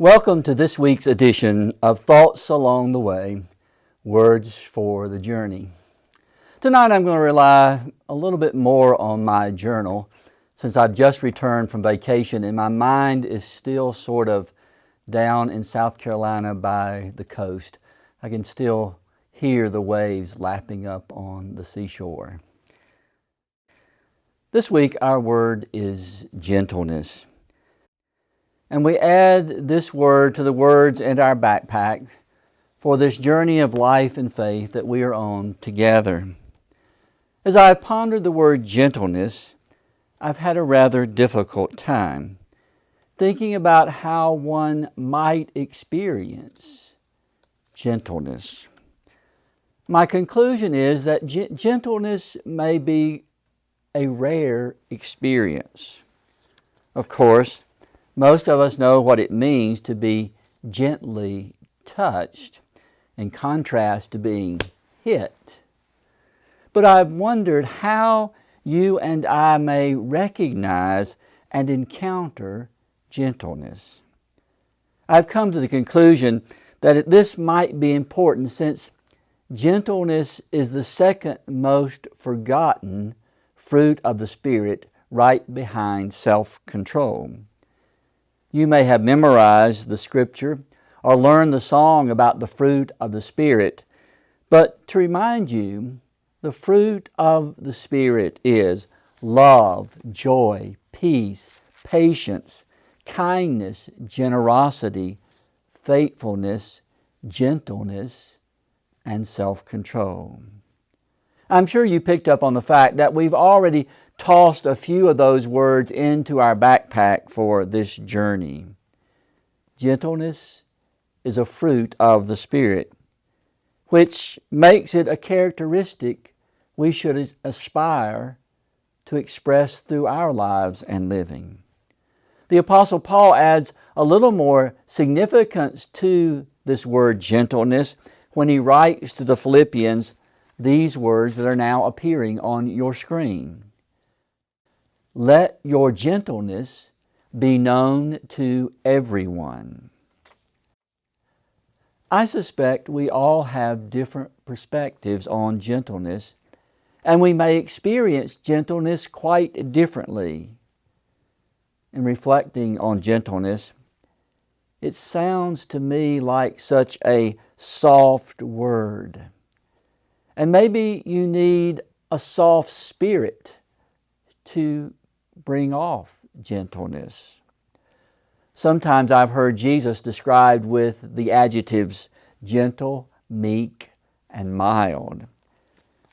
Welcome to this week's edition of Thoughts Along the Way, Words for the Journey. Tonight I'm going to rely a little bit more on my journal since I've just returned from vacation and my mind is still sort of down in South Carolina by the coast. I can still hear the waves lapping up on the seashore. This week our word is gentleness. And we add this word to the words in our backpack for this journey of life and faith that we are on together. As I've pondered the word gentleness, I've had a rather difficult time thinking about how one might experience gentleness. My conclusion is that gentleness may be a rare experience. Of course, most of us know what it means to be gently touched, in contrast to being hit. But I've wondered how you and I may recognize and encounter gentleness. I've come to the conclusion that this might be important since gentleness is the second most forgotten fruit of the Spirit, right behind self-control. You may have memorized the scripture or learned the song about the fruit of the Spirit, but to remind you, the fruit of the Spirit is love, joy, peace, patience, kindness, generosity, faithfulness, gentleness, and self-control. I'm sure you picked up on the fact that we've already tossed a few of those words into our backpack for this journey. Gentleness is a fruit of the Spirit, which makes it a characteristic we should aspire to express through our lives and living. The Apostle Paul adds a little more significance to this word gentleness when he writes to the Philippians these words that are now appearing on your screen. Let your gentleness be known to everyone. I suspect we all have different perspectives on gentleness, and we may experience gentleness quite differently. In reflecting on gentleness, it sounds to me like such a soft word. And maybe you need a soft spirit to bring off gentleness. Sometimes I've heard Jesus described with the adjectives gentle, meek, and mild.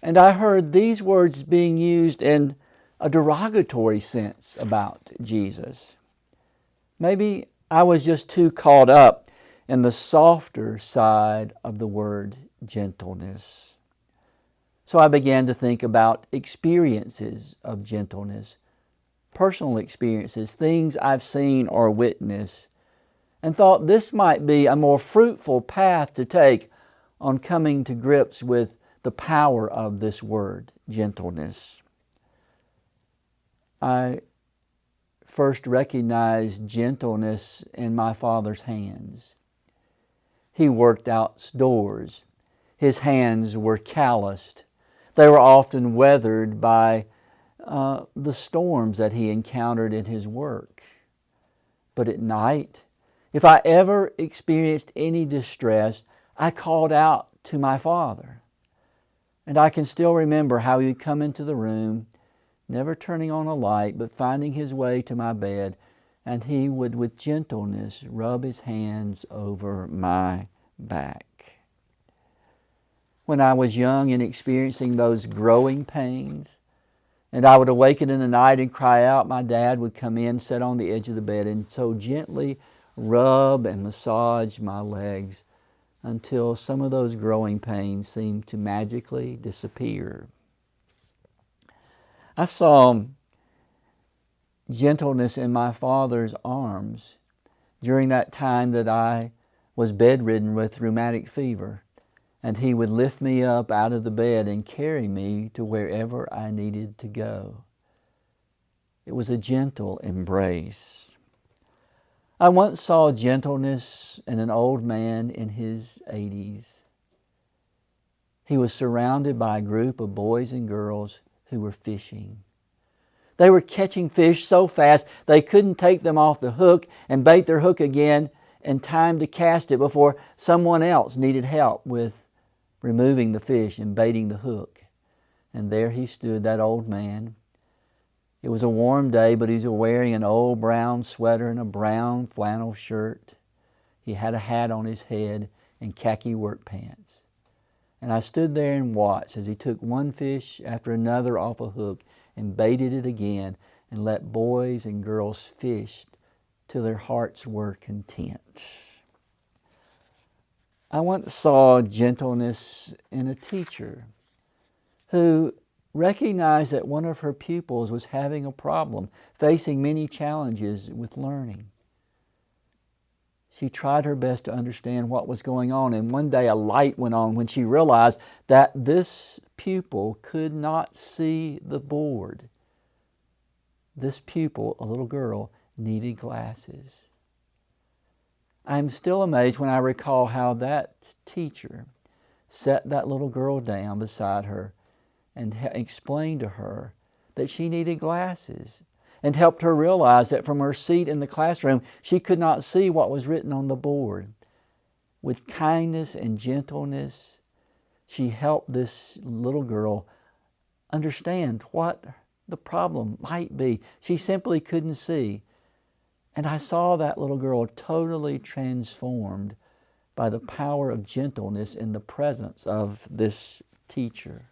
And I heard these words being used in a derogatory sense about Jesus. Maybe I was just too caught up in the softer side of the word gentleness. So I began to think about experiences of gentleness, personal experiences, things I've seen or witnessed, and thought this might be a more fruitful path to take on coming to grips with the power of this word, gentleness. I first recognized gentleness in my father's hands. He worked outdoors. His hands were calloused. They were often weathered by the storms that he encountered in his work. But at night, if I ever experienced any distress, I called out to my father. And I can still remember how he'd come into the room, never turning on a light, but finding his way to my bed, and he would with gentleness rub his hands over my back. When I was young and experiencing those growing pains, and I would awaken in the night and cry out, my dad would come in, sit on the edge of the bed, and so gently rub and massage my legs until some of those growing pains seemed to magically disappear. I saw gentleness in my father's arms during that time that I was bedridden with rheumatic fever. And he would lift me up out of the bed and carry me to wherever I needed to go. It was a gentle embrace. I once saw gentleness in an old man in his 80s. He was surrounded by a group of boys and girls who were fishing. They were catching fish so fast they couldn't take them off the hook and bait their hook again in time to cast it before someone else needed help with removing the fish and baiting the hook. And there he stood, that old man. It was a warm day, but he was wearing an old brown sweater and a brown flannel shirt. He had a hat on his head and khaki work pants. And I stood there and watched as he took one fish after another off a hook and baited it again and let boys and girls fish till their hearts were content. I once saw gentleness in a teacher who recognized that one of her pupils was having a problem, facing many challenges with learning. She tried her best to understand what was going on, and one day a light went on when she realized that this pupil could not see the board. This pupil, a little girl, needed glasses. I'm still amazed when I recall how that teacher set that little girl down beside her and explained to her that she needed glasses, and helped her realize that from her seat in the classroom she could not see what was written on the board. With kindness and gentleness, she helped this little girl understand what the problem might be. She simply couldn't see. And I saw that little girl totally transformed by the power of gentleness in the presence of this teacher.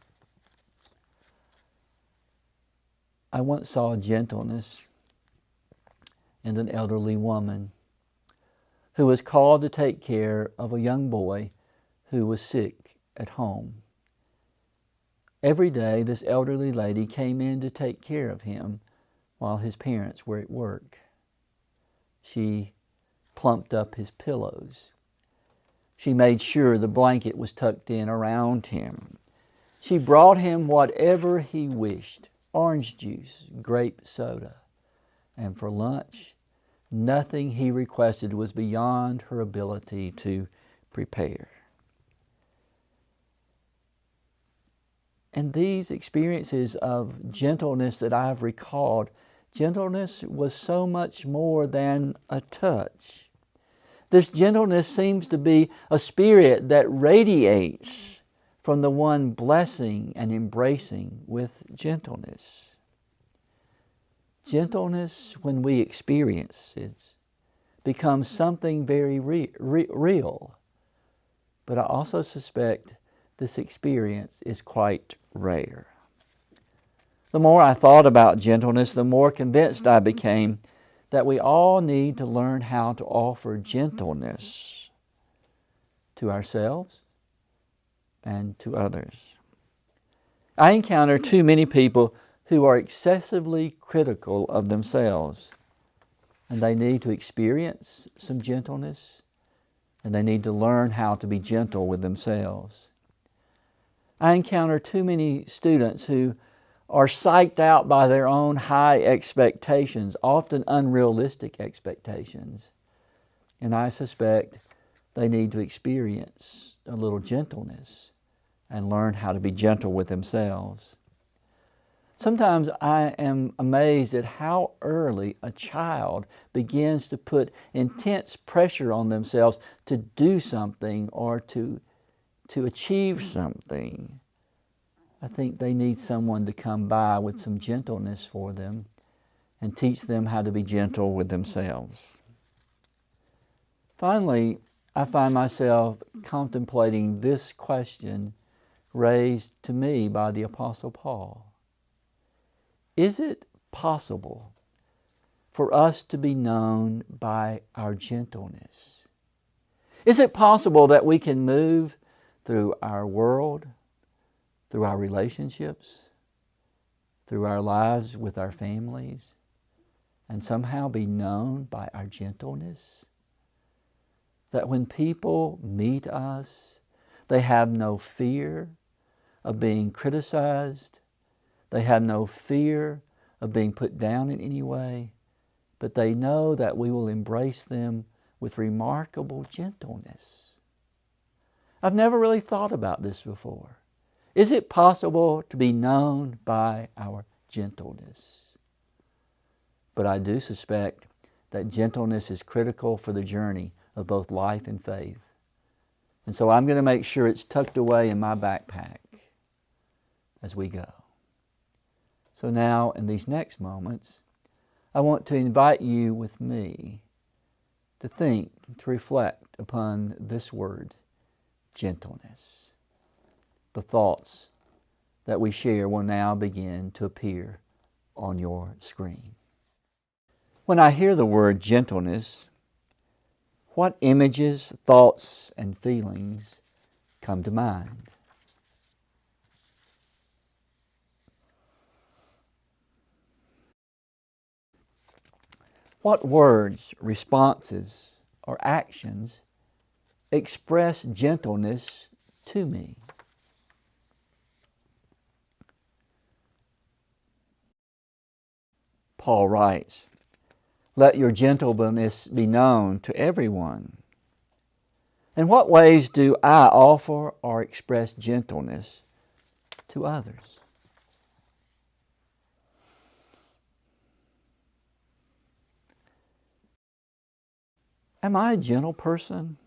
I once saw gentleness in an elderly woman who was called to take care of a young boy who was sick at home. Every day, this elderly lady came in to take care of him while his parents were at work. She plumped up his pillows. She made sure the blanket was tucked in around him. She brought him whatever he wished: orange juice, grape soda. And for lunch, nothing he requested was beyond her ability to prepare. And these experiences of gentleness that I've recalled, gentleness was so much more than a touch. This gentleness seems to be a spirit that radiates from the one blessing and embracing with gentleness. Gentleness, when we experience it, becomes something very real. But I also suspect this experience is quite rare. The more I thought about gentleness, the more convinced I became that we all need to learn how to offer gentleness to ourselves and to others. I encounter too many people who are excessively critical of themselves, and they need to experience some gentleness, and they need to learn how to be gentle with themselves. I encounter too many students who are psyched out by their own high expectations, often unrealistic expectations. And I suspect they need to experience a little gentleness and learn how to be gentle with themselves. Sometimes I am amazed at how early a child begins to put intense pressure on themselves to do something or to achieve something. I think they need someone to come by with some gentleness for them and teach them how to be gentle with themselves. Finally, I find myself contemplating this question raised to me by the Apostle Paul. Is it possible for us to be known by our gentleness? Is it possible that we can move through our world, through our relationships, through our lives with our families, and somehow be known by our gentleness? That when people meet us, they have no fear of being criticized, they have no fear of being put down in any way, but they know that we will embrace them with remarkable gentleness. I've never really thought about this before. Is it possible to be known by our gentleness? But I do suspect that gentleness is critical for the journey of both life and faith. And so I'm going to make sure it's tucked away in my backpack as we go. So now, in these next moments, I want to invite you with me to think, to reflect upon this word, gentleness. The thoughts that we share will now begin to appear on your screen. When I hear the word gentleness, what images, thoughts, and feelings come to mind? What words, responses, or actions express gentleness to me? Paul writes, "Let your gentleness be known to everyone." In what ways do I offer or express gentleness to others? Am I a gentle person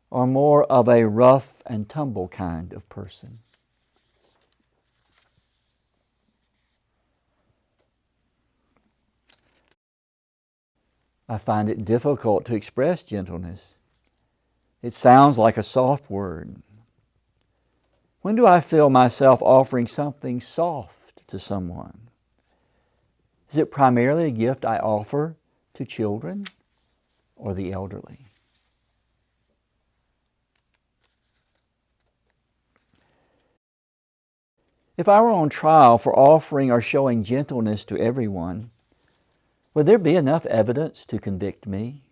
or more of a rough and tumble kind of person? I find it difficult to express gentleness. It sounds like a soft word. When do I feel myself offering something soft to someone? Is it primarily a gift I offer to children or the elderly? If I were on trial for offering or showing gentleness to everyone, would there be enough evidence to convict me?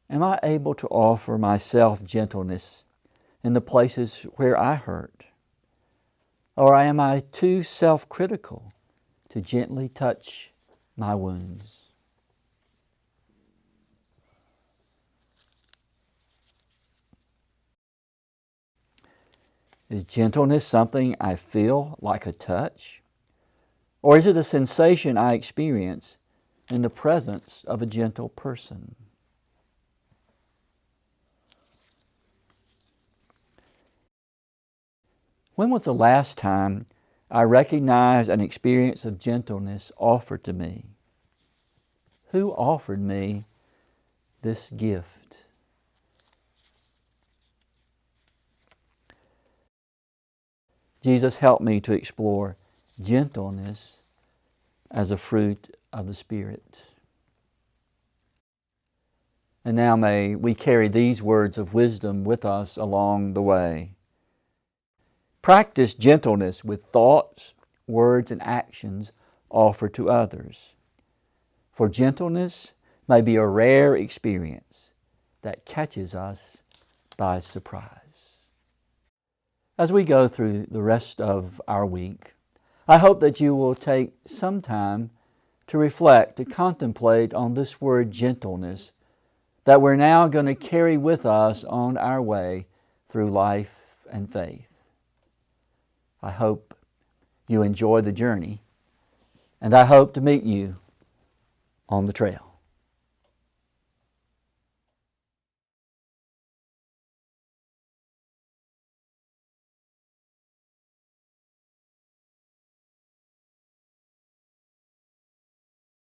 Am I able to offer myself gentleness in the places where I hurt? Or am I too self-critical to gently touch my wounds? Is gentleness something I feel like a touch? Or is it a sensation I experience in the presence of a gentle person? When was the last time I recognized an experience of gentleness offered to me? Who offered me this gift? Jesus, help me to explore gentleness as a fruit of the Spirit. And now may we carry these words of wisdom with us along the way. Practice gentleness with thoughts, words, and actions offered to others. For gentleness may be a rare experience that catches us by surprise. As we go through the rest of our week, I hope that you will take some time to reflect, to contemplate on this word gentleness that we're now going to carry with us on our way through life and faith. I hope you enjoy the journey, and I hope to meet you on the trail.